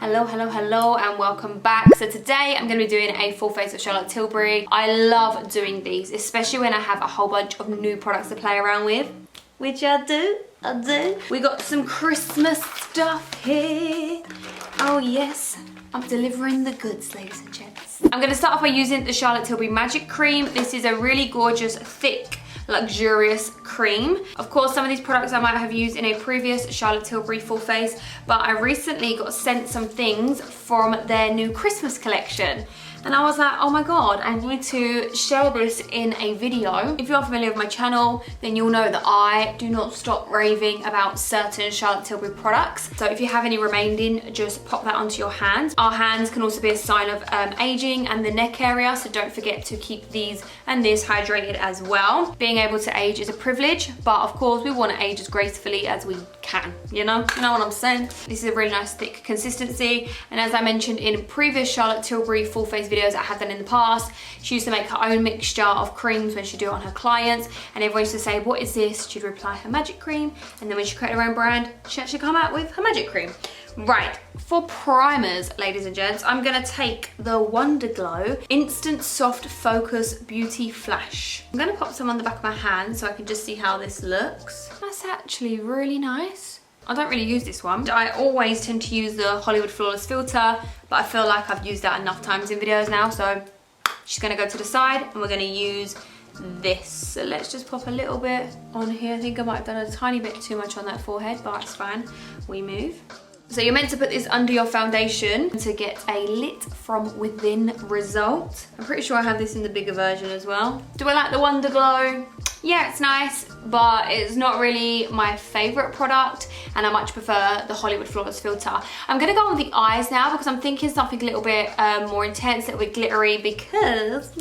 Hello, hello, hello, and welcome back. So today I'm going to be doing a full face of Charlotte Tilbury. I love doing these, especially when I have a whole bunch of new products to play around with, which I do. We got some Christmas stuff here. Oh yes, I'm delivering the goods, ladies and gents. I'm going to start off by using the Charlotte Tilbury Magic Cream. This is a really gorgeous, thick, luxurious cream. Of course, some of these products I might have used in a previous Charlotte Tilbury full face, but I recently got sent some things from their new Christmas collection. And I was like, oh my God, I need to share this in a video. If you're familiar with my channel, then you'll know that I do not stop raving about certain Charlotte Tilbury products. So if you have any remaining, just pop that onto your hands. Our hands can also be a sign of aging and the neck area, so don't forget to keep these and this hydrated as well. Being able to age is a privilege, but of course we want to age as gracefully as we can, you know what I'm saying? This is a really nice thick consistency, and as I mentioned in previous Charlotte Tilbury full face videos I have done in the past, she used to make her own mixture of creams when she'd do it on her clients, and everyone used to say, what is this? She'd reply, her magic cream, and then when she created her own brand, she actually come out with her magic cream. Right, for primers, ladies and gents, I'm gonna take the Wonder Glow Instant Soft Focus Beauty Flash. I'm gonna pop some on the back of my hand so I can just see how this looks. That's actually really nice. I don't really use this one. I always tend to use the Hollywood Flawless filter, but I feel like I've used that enough times in videos now, so she's gonna go to the side and we're gonna use this. So let's just pop a little bit on here. I think I might have done a tiny bit too much on that forehead, but it's fine. We move. So you're meant to put this under your foundation to get a lit from within result. I'm pretty sure I have this in the bigger version as well. Do I like the Wonder Glow? Yeah, it's nice, but it's not really my favorite product, and I much prefer the Hollywood Flawless filter. I'm gonna go on the eyes now because I'm thinking something a little bit more intense, a little bit glittery, because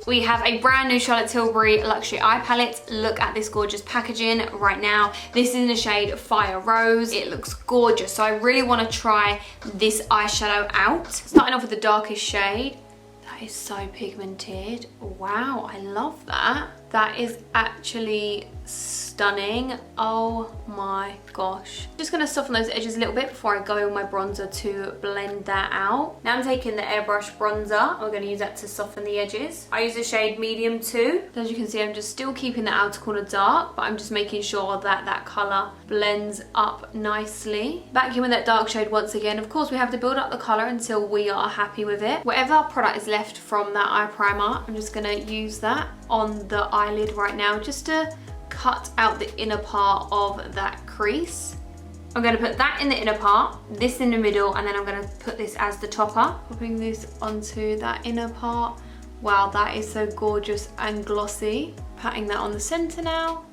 we have a brand new Charlotte Tilbury luxury eye palette. Look at this gorgeous packaging right now. This is in the shade Fire Rose. It looks gorgeous, so I really want to try this eyeshadow out. Starting off with the darkest shade. That is so pigmented. Wow, I love that. That is actually stunning. Oh my gosh. Just gonna soften those edges a little bit before I go in with my bronzer to blend that out. Now I'm taking the airbrush bronzer. I'm gonna use that to soften the edges. I use the shade Medium 2. As you can see, I'm just still keeping the outer corner dark, but I'm just making sure that that color blends up nicely. Back in with that dark shade once again. Of course, we have to build up the color until we are happy with it. Whatever product is left from that eye primer, I'm just gonna use that on the eyelid right now just to cut out the inner part of that crease. I'm going to put that in the inner part, this in the middle, and then I'm going to put this as the topper. Popping this onto that inner part. Wow, that is so gorgeous and glossy. Patting that on the center now.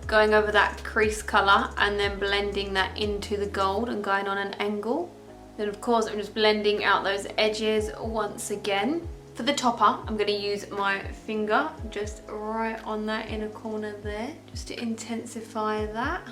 Going over that crease color and then blending that into the gold and going on an angle. Then of course I'm just blending out those edges once again. For the topper, I'm going to use my finger just right on that inner corner there, just to intensify that.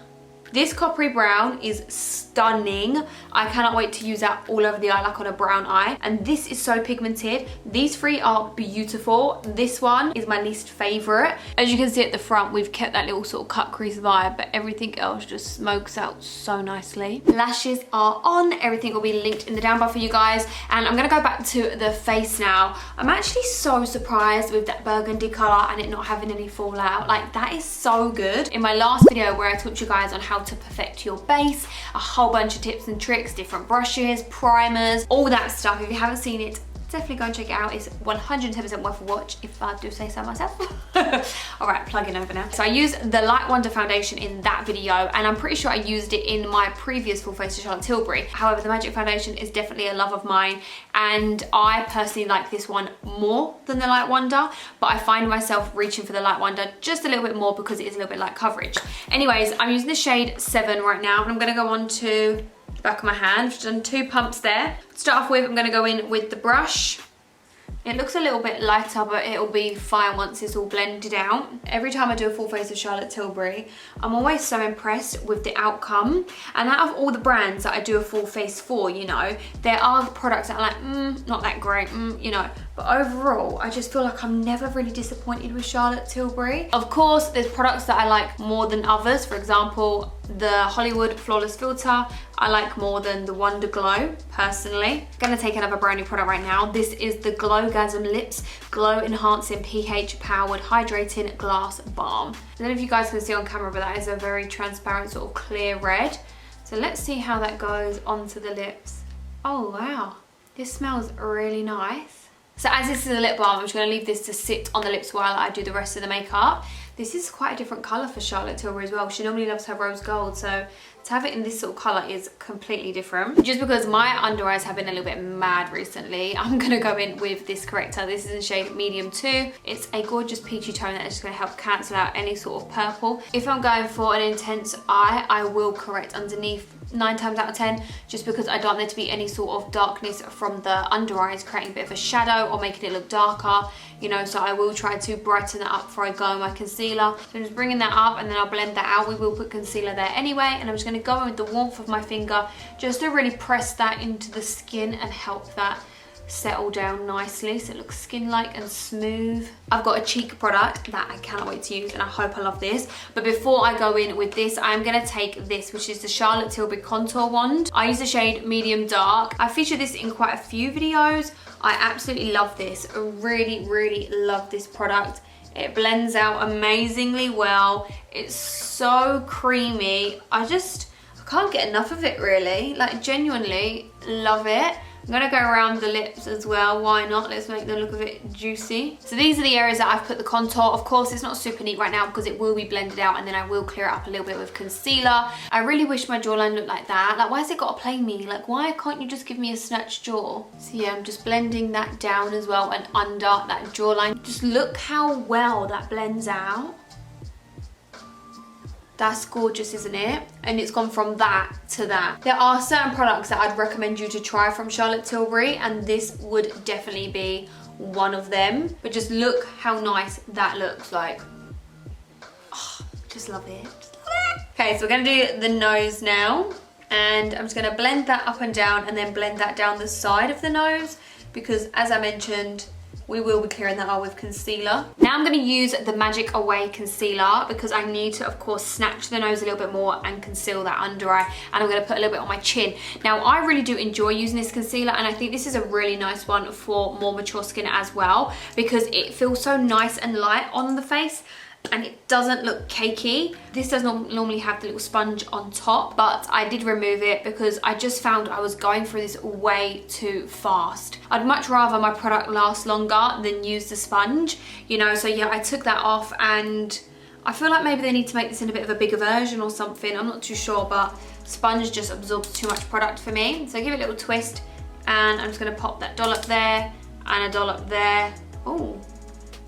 This coppery brown is stunning. I cannot wait to use that all over the eye, like on a brown eye. And this is so pigmented. These three are beautiful. This one is my least favorite. As you can see at the front, we've kept that little sort of cut crease vibe, but everything else just smokes out so nicely. Lashes are on. Everything will be linked in the down bar for you guys. And I'm gonna go back to the face now. I'm actually so surprised with that burgundy color and it not having any fallout. Like, that is so good. In my last video where I taught you guys on how to perfect your base, a whole bunch of tips and tricks, different brushes, primers, all that stuff. If you haven't seen it, definitely go and check it out. It's 110% worth a watch, if I do say so myself. All right, plugging over now. So I used the Light Wonder foundation in that video, and I'm pretty sure I used it in my previous full face of Charlotte Tilbury. However, the Magic Foundation is definitely a love of mine, and I personally like this one more than the Light Wonder, but I find myself reaching for the Light Wonder just a little bit more because it is a little bit light coverage. Anyways, I'm using the shade 7 right now, and I'm gonna go on to the back of my hand. I've done 2 pumps there. To start off with, I'm gonna go in with the brush. It looks a little bit lighter, but it'll be fine once it's all blended out. Every time I do a full face of Charlotte Tilbury, I'm always so impressed with the outcome. And out of all the brands that I do a full face for, you know, there are products that are like, not that great, you know. But overall, I just feel like I'm never really disappointed with Charlotte Tilbury. Of course, there's products that I like more than others. For example, the Hollywood Flawless Filter I like more than the Wonder Glow, personally. I'm gonna take another brand new product right now. This is the Glowgasm Lips Glow Enhancing pH Powered Hydrating Glass Balm. I don't know if you guys can see on camera, but that is a very transparent sort of clear red. So let's see how that goes onto the lips. Oh wow, this smells really nice. So as this is a lip balm, I'm just gonna leave this to sit on the lips while I do the rest of the makeup. This is quite a different colour for Charlotte Tilbury as well. She normally loves her rose gold, so to have it in this sort of colour is completely different. Just because my under eyes have been a little bit mad recently, I'm gonna go in with this corrector. This is in shade medium 2. It's a gorgeous peachy tone that is just gonna help cancel out any sort of purple. If I'm going for an intense eye, I will correct underneath 9 times out of 10, just because I don't want there to be any sort of darkness from the under eyes, creating a bit of a shadow or making it look darker, you know, so I will try to brighten that up before I go in my concealer. So I'm just bringing that up and then I'll blend that out. We will put concealer there anyway, and I'm just going to go in with the warmth of my finger just to really press that into the skin and help that settle down nicely so it looks skin-like and smooth. I've got a cheek product that I cannot wait to use, and I hope I love this. But before I go in with this, I'm going to take this, which is the Charlotte Tilbury Contour Wand. I use the shade medium dark. I featured this in quite a few videos. I absolutely love this. I really love this product. It blends out amazingly well. It's so creamy. I can't get enough of it, really. Like, genuinely love it. I'm gonna go around the lips as well, why not? Let's make them look a bit juicy. So these are the areas that I've put the contour. Of course, it's not super neat right now because it will be blended out, and then I will clear it up a little bit with concealer. I really wish my jawline looked like that. Like, why has it got to play me? Like, why can't you just give me a snatched jaw? So yeah, I'm just blending that down as well and under that jawline. Just look how well that blends out. That's gorgeous, isn't it? And it's gone from that to that. There are certain products that I'd recommend you to try from Charlotte Tilbury, and this would definitely be one of them. But just look how nice that looks like. Oh, just love it. Just love it. Okay, so we're gonna do the nose now. And I'm just gonna blend that up and down and then blend that down the side of the nose, because as I mentioned, we will be clearing that out with concealer. Now I'm going to use the Magic Away concealer because I need to, of course, snatch the nose a little bit more and conceal that under eye. And I'm going to put a little bit on my chin. Now, I really do enjoy using this concealer, and I think this is a really nice one for more mature skin as well, because it feels so nice and light on the face, and it doesn't look cakey. This does not normally have the little sponge on top, but I did remove it because I just found I was going through this way too fast. I'd much rather my product last longer than use the sponge, you know, so yeah, I took that off, and I feel like maybe they need to make this in a bit of a bigger version or something. I'm not too sure, but sponge just absorbs too much product for me. So give it a little twist, and I'm just gonna pop that dollop there and a dollop there. Oh,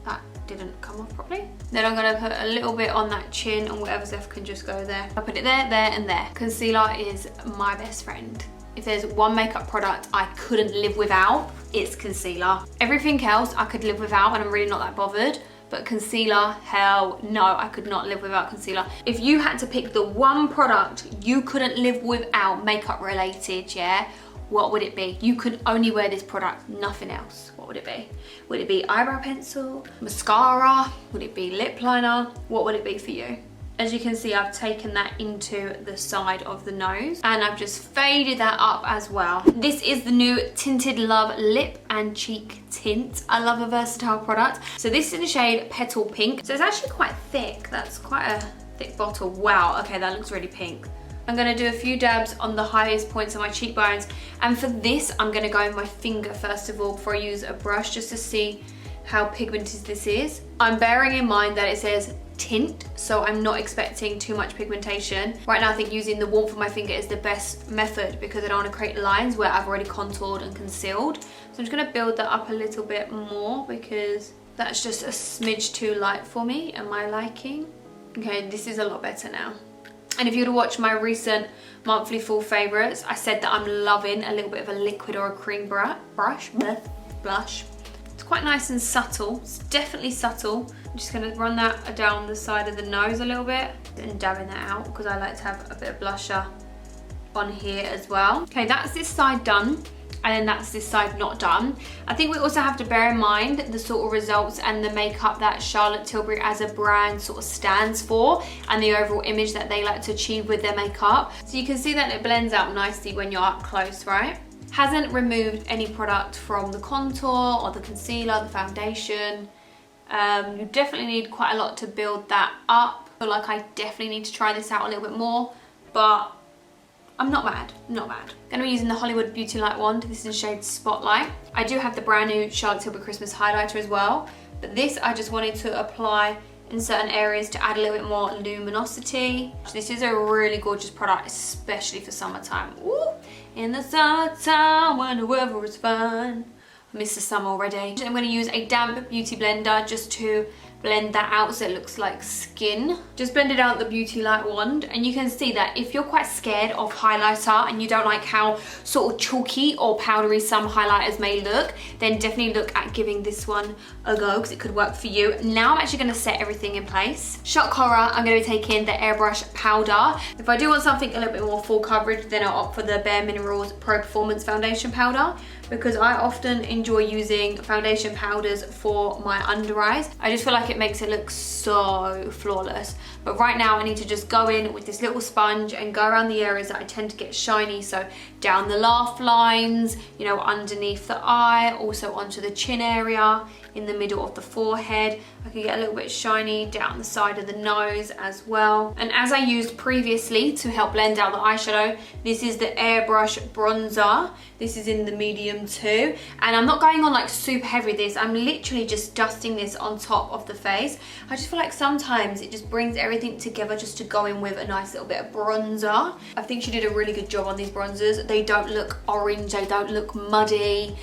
that didn't come off properly. Then I'm gonna put a little bit on that chin, and whatever's left can just go there. I put it there, there, and there. Concealer is my best friend. If there's one makeup product I couldn't live without, it's concealer. Everything else I could live without, and I'm really not that bothered. But concealer, hell no, I could not live without concealer. If you had to pick the one product you couldn't live without, makeup related, yeah, what would it be? You could only wear this product, nothing else. What would it be? Would it be eyebrow pencil, mascara? Would it be lip liner? What would it be for you? As you can see, I've taken that into the side of the nose, and I've just faded that up as well. This is the new Tinted Love Lip and Cheek Tint. I love a versatile product. So this is in the shade Petal Pink. So it's actually quite thick. That's quite a thick bottle. Wow, okay, that looks really pink. I'm gonna do a few dabs on the highest points of my cheekbones. And for this, I'm gonna go with my finger first of all before I use a brush, just to see how pigmented this is. I'm bearing in mind that it says tint, so I'm not expecting too much pigmentation. Right now I think using the warmth of my finger is the best method because I don't want to create lines where I've already contoured and concealed. So I'm just going to build that up a little bit more because that's just a smidge too light for me and my liking. Okay, this is a lot better now. And if you were to watch my recent monthly full favourites, I said that I'm loving a little bit of a liquid or a cream blush. It's quite nice and subtle. It's definitely subtle. I'm just going to run that down the side of the nose a little bit and dabbing that out because I like to have a bit of blusher on here as well. Okay, that's this side done. and then that's this side not done. I think we also have to bear in mind the sort of results and the makeup that Charlotte Tilbury as a brand sort of stands for, and the overall image that they like to achieve with their makeup. So you can see that it blends out nicely when you're up close, right? Hasn't removed any product from the contour or the concealer, the foundation. You definitely need quite a lot to build that up. I feel like I definitely need to try this out a little bit more, but I'm not mad, not mad. Gonna be using the Hollywood Beauty Light wand. This is in shade Spotlight. I do have the brand new Charlotte Tilbury Christmas highlighter as well, but this I just wanted to apply in certain areas to add a little bit more luminosity. This is a really gorgeous product, especially for summertime. Ooh. In the summertime when the weather is fine. I miss the summer already. I'm going to use a damp beauty blender just to blend that out so it looks like skin. Just blended out the Beauty Light wand, and you can see that if you're quite scared of highlighter and you don't like how sort of chalky or powdery some highlighters may look, then definitely look at giving this one a go because it could work for you. Now I'm actually going to set everything in place. Shock horror, I'm going to be taking the airbrush powder. If I do want something a little bit more full coverage, then I'll opt for the Bare Minerals Pro Performance Foundation Powder, because I often enjoy using foundation powders for my under eyes. I just feel like it makes it look so flawless. But right now I need to just go in with this little sponge and go around the areas that I tend to get shiny. So down the laugh lines, you know, underneath the eye, also onto the chin area, in the middle of the forehead. I can get a little bit shiny down the side of the nose as well. And as I used previously to help blend out the eyeshadow, this is the airbrush bronzer. This is in the medium too. And I'm not going on like super heavy with this. I'm literally just dusting this on top of the face. I just feel like sometimes it just brings everything together just to go in with a nice little bit of bronzer. I think she did a really good job on these bronzers. They don't look orange, they don't look muddy.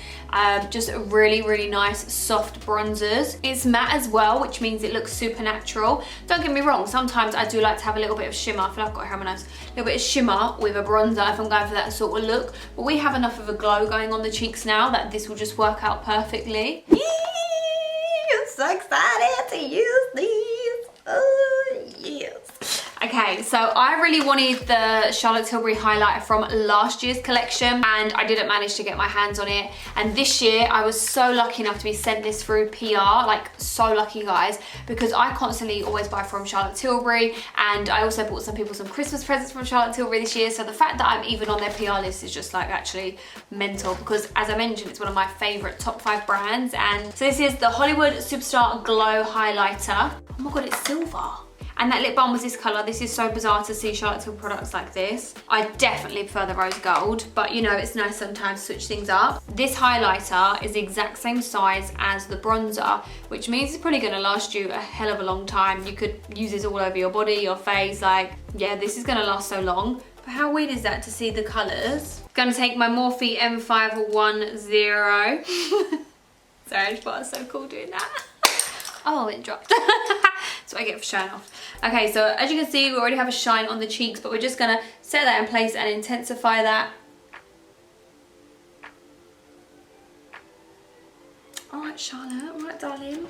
Just really, really nice soft bronzers. It's matte as well, which means it looks super natural. Don't get me wrong, sometimes I do like to have a little bit of shimmer. I feel like I've got hair on my nose. A little bit of shimmer with a bronzer if I'm going for that sort of look. But we have enough of a glow going on the cheeks now that this will just work out perfectly. I'm so excited to use these. Oh, yes. Okay, so I really wanted the Charlotte Tilbury highlighter from last year's collection, and I didn't manage to get my hands on it. And this year I was so lucky enough to be sent this through PR, like so lucky guys, because I constantly always buy from Charlotte Tilbury, and I also bought some people some Christmas presents from Charlotte Tilbury this year. So the fact that I'm even on their PR list is just like actually mental, because as I mentioned, it's one of my favorite top 5 brands. And so this is the Hollywood Superstar Glow highlighter. Oh my god, it's silver. And that lip balm was this colour. This is so bizarre to see Charlotte Tilbury products like this. I definitely prefer the rose gold, but you know, it's nice sometimes to switch things up. This highlighter is the exact same size as the bronzer, which means it's probably gonna last you a hell of a long time. You could use this all over your body, your face, like, yeah, this is gonna last so long. But how weird is that to see the colours? Gonna take my Morphe M510. Sorry, I just thought it was so cool doing that. Oh, it dropped. That's what I get for showing off. Okay, so as you can see, we already have a shine on the cheeks, but we're just gonna set that in place and intensify that. All right, Charlotte, all right, darling.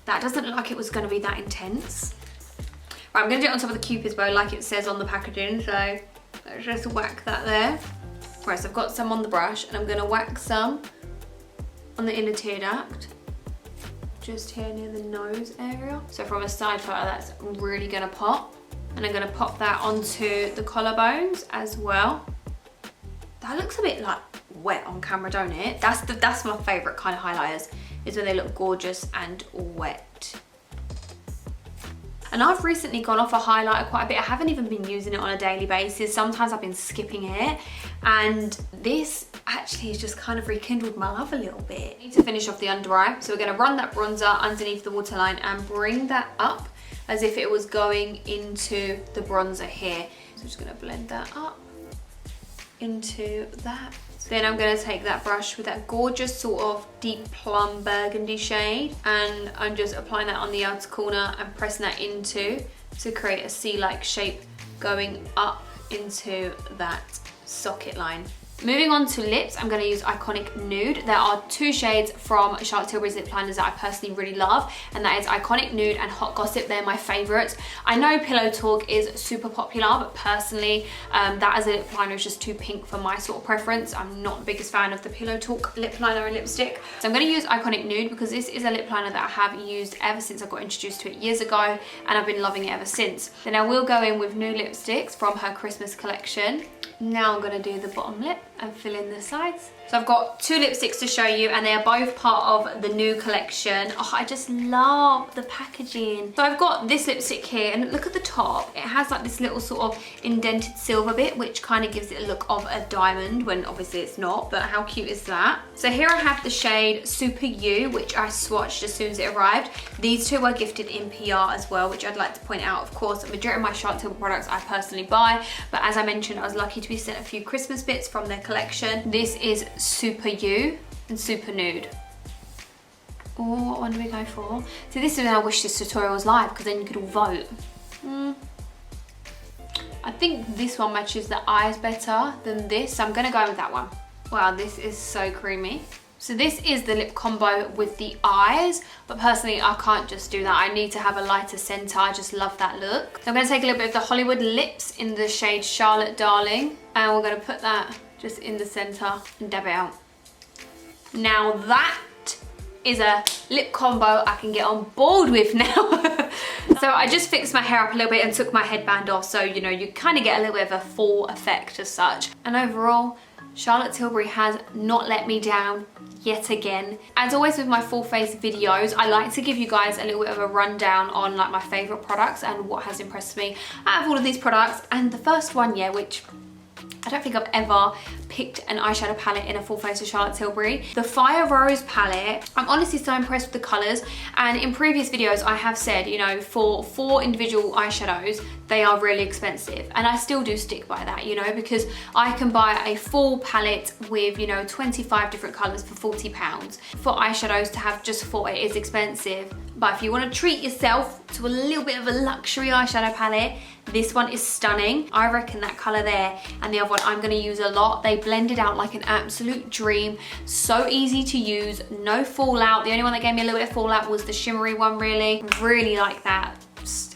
That doesn't look like it was gonna be that intense. Right, I'm gonna do it on top of the Cupid's bow like it says on the packaging, so let's just whack that there. Right, so I've got some on the brush, and I'm gonna whack some on the inner tear duct, just here near the nose area. So from a side photo, that's really gonna pop. And I'm gonna pop that onto the collarbones as well. That looks a bit like wet on camera, don't it? That's my favorite kind of highlighters, is when they look gorgeous and wet. And I've recently gone off a highlighter quite a bit. I haven't even been using it on a daily basis. Sometimes I've been skipping it. And this actually has just kind of rekindled my love a little bit. I need to finish off the under eye. So we're gonna run that bronzer underneath the waterline and bring that up as if it was going into the bronzer here. So I'm just gonna blend that up into that. Then I'm going to take that brush with that gorgeous sort of deep plum burgundy shade, and I'm just applying that on the outer corner and pressing that into to create a C-like shape going up into that socket line. Moving on to lips, I'm going to use Iconic Nude. There are 2 shades from Charlotte Tilbury's lip liners that I personally really love, and that is Iconic Nude and Hot Gossip. They're my favourites. I know Pillow Talk is super popular, but personally, that as a lip liner is just too pink for my sort of preference. I'm not the biggest fan of the Pillow Talk lip liner and lipstick. So I'm going to use Iconic Nude because this is a lip liner that I have used ever since I got introduced to it years ago, and I've been loving it ever since. Then I will go in with new lipsticks from her Christmas collection. Now I'm going to do the bottom lip and fill in the sides. So I've got 2 lipsticks to show you, and they are both part of the new collection. Oh, I just love the packaging. So I've got this lipstick here, and look at the top. It has like this little sort of indented silver bit, which kind of gives it a look of a diamond, when obviously it's not, but how cute is that? So here I have the shade Super You, which I swatched as soon as it arrived. These 2 were gifted in PR as well, which I'd like to point out. Of course, the majority of my Charlotte Tilbury products I personally buy, but as I mentioned, I was lucky to be sent a few Christmas bits from their collection. This is Super You and Super Nude. Oh, what one do we go for? So this is when I wish this tutorial was live, because then you could all vote. I think this one matches the eyes better than this, so I'm gonna go with that one. Wow, this is so creamy. So this is the lip combo with the eyes, but personally I can't just do that. I need to have a lighter center. I just love that look. So I'm gonna take a little bit of the Hollywood Lips in the shade Charlotte Darling, and we're gonna put that just in the center and dab it out. Now that is a lip combo I can get on board with now. So I just fixed my hair up a little bit and took my headband off, so you know, you kind of get a little bit of a full effect as such. And overall, Charlotte Tilbury has not let me down yet again. As always with my full face videos, I like to give you guys a little bit of a rundown on like my favorite products and what has impressed me out of all of these products. And the first one, yeah, which I don't think I've ever picked an eyeshadow palette in a full face of Charlotte Tilbury. The Fire Rose palette, I'm honestly so impressed with the colours, and in previous videos I have said, you know, for 4 individual eyeshadows, they are really expensive, and I still do stick by that, you know, because I can buy a full palette with, you know, 25 different colours for £40. For eyeshadows to have just 4, it is expensive, but if you want to treat yourself to a little bit of a luxury eyeshadow palette, this one is stunning. I reckon that colour there and the other one I'm going to use a lot. They blended out like an absolute dream. So easy to use, no fallout. The only one that gave me a little bit of fallout was the shimmery one, really. Really like that.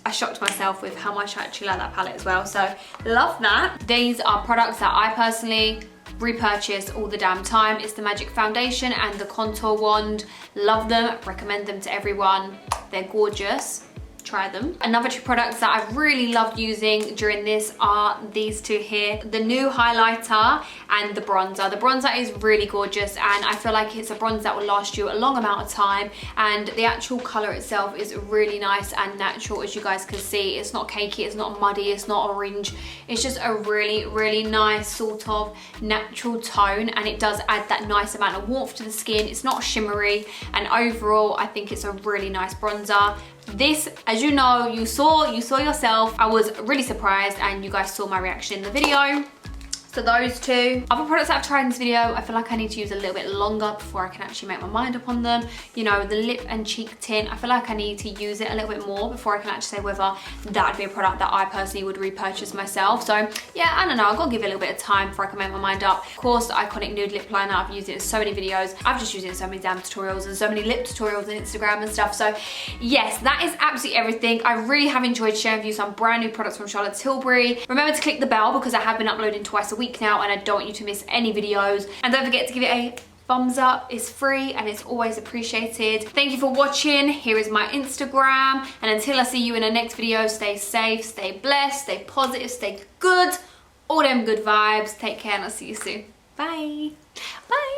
I shocked myself with how much I actually like that palette as well. So love that. These are products that I personally repurchase all the damn time. It's the Magic Foundation and the Contour Wand. Love them, recommend them to everyone. They're gorgeous. Try them. Another 2 products that I've really loved using during this are these 2 here. The new highlighter and the bronzer. The bronzer is really gorgeous, and I feel like it's a bronzer that will last you a long amount of time, and the actual colour itself is really nice and natural, as you guys can see. It's not cakey, it's not muddy, it's not orange. It's just a really, really nice sort of natural tone, and it does add that nice amount of warmth to the skin. It's not shimmery, and overall I think it's a really nice bronzer. This, as you know, you saw yourself. I was really surprised, and you guys saw my reaction in the video. So those 2. Other products that I've tried in this video, I feel like I need to use a little bit longer before I can actually make my mind up on them. You know, the lip and cheek tint, I feel like I need to use it a little bit more before I can actually say whether that would be a product that I personally would repurchase myself. So yeah, I don't know, I've got to give it a little bit of time before I can make my mind up. Of course, the Iconic Nude lip liner, I've used it in so many videos. I've just used it in so many damn tutorials and so many lip tutorials on Instagram and stuff. So yes, that is absolutely everything. I really have enjoyed sharing with you some brand new products from Charlotte Tilbury. Remember to click the bell, because I have been uploading twice a week now, and I don't want you to miss any videos. And don't forget to give it a thumbs up. It's free and it's always appreciated. Thank you for watching. Here is my Instagram, and until I see you in the next video, stay safe, stay blessed, stay positive, stay good, all them good vibes. Take care, and I'll see you soon. Bye. Bye.